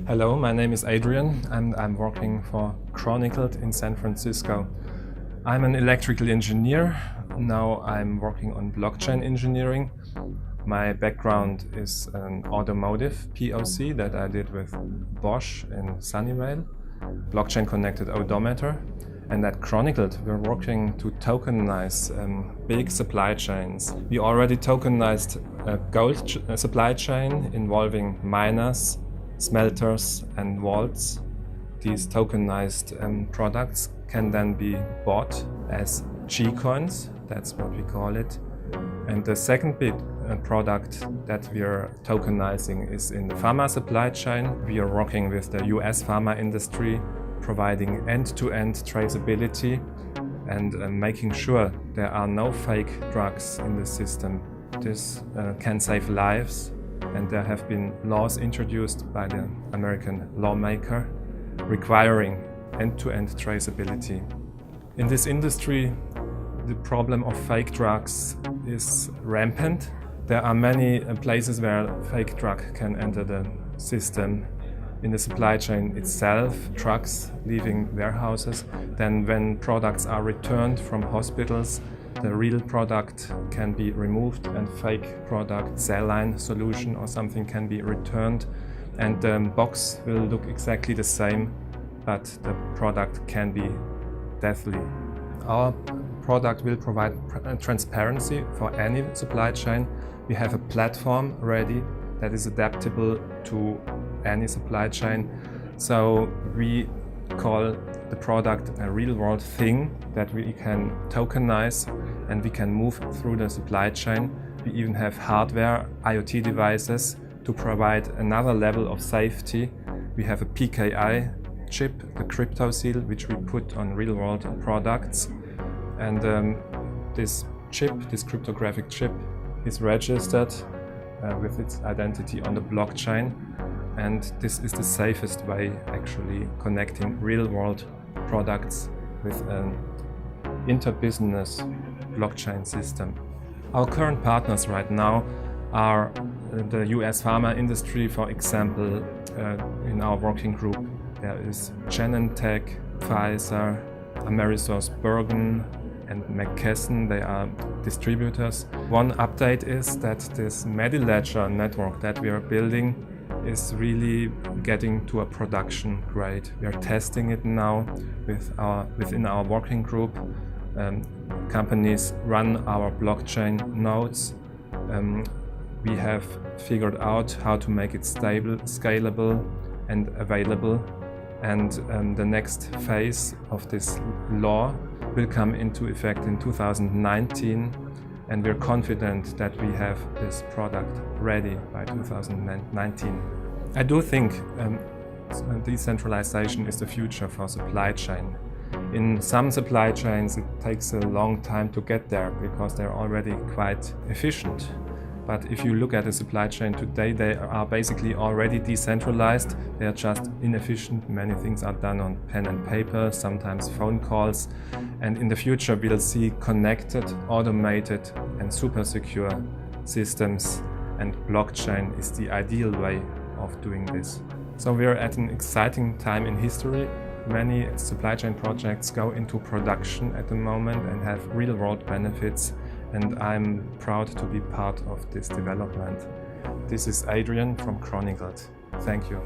Hello, my name is Adrian and I'm working for Chronicled in San Francisco. I'm an electrical engineer. Now I'm working on blockchain engineering. My background is an automotive POC that I did with Bosch in Sunnyvale, blockchain connected odometer. And at Chronicled, we're working to tokenize big supply chains. We already tokenized a gold supply chain involving miners, smelters and vaults. These tokenized products can then be bought as G-coins, that's what we call it. And the second big product that we are tokenizing is in the pharma supply chain. We are working with the US pharma industry, providing end-to-end traceability and making sure there are no fake drugs in the system. This can save lives, and there have been laws introduced by the American lawmaker requiring end-to-end traceability. In this industry, the problem of fake drugs is rampant. There are many places where fake drug can enter the system. In the supply chain itself, trucks leaving warehouses. Then when products are returned from hospitals, the real product can be removed and fake product, saline solution or something can be returned. And the box will look exactly the same, but the product can be deadly. Our product will provide transparency for any supply chain. We have a platform ready that is adaptable to any supply chain. So we call the product a real-world thing that we can tokenize and we can move through the supply chain. We even have hardware, IoT devices to provide another level of safety. We have a PKI chip, the crypto seal, which we put on real-world products. And this chip, this cryptographic chip, is registered with its identity on the blockchain. And this is the safest way actually connecting real-world products with an inter-business blockchain system. Our current partners right now are the US pharma industry, for example. In our working group there is Genentech, Pfizer, AmerisourceBergen and McKesson. They are distributors. One update is that this Mediledger network that we are building is really getting to a production grade. We are testing it now within our working group. Companies run our blockchain nodes. We have figured out how to make it stable, scalable and available. And the next phase of this law will come into effect in 2019. And we're confident that we have this product ready by 2019. I do think decentralization is the future for supply chain. In some supply chains it takes a long time to get there because they're already quite efficient. But if you look at the supply chain today, they are basically already decentralized. They are just inefficient. Many things are done on pen and paper, sometimes phone calls. And in the future, we'll see connected, automated, and super secure systems. And blockchain is the ideal way of doing this. So we're at an exciting time in history. Many supply chain projects go into production at the moment and have real-world benefits. And I'm proud to be part of this development. This is Adrian from Chronicled. Thank you.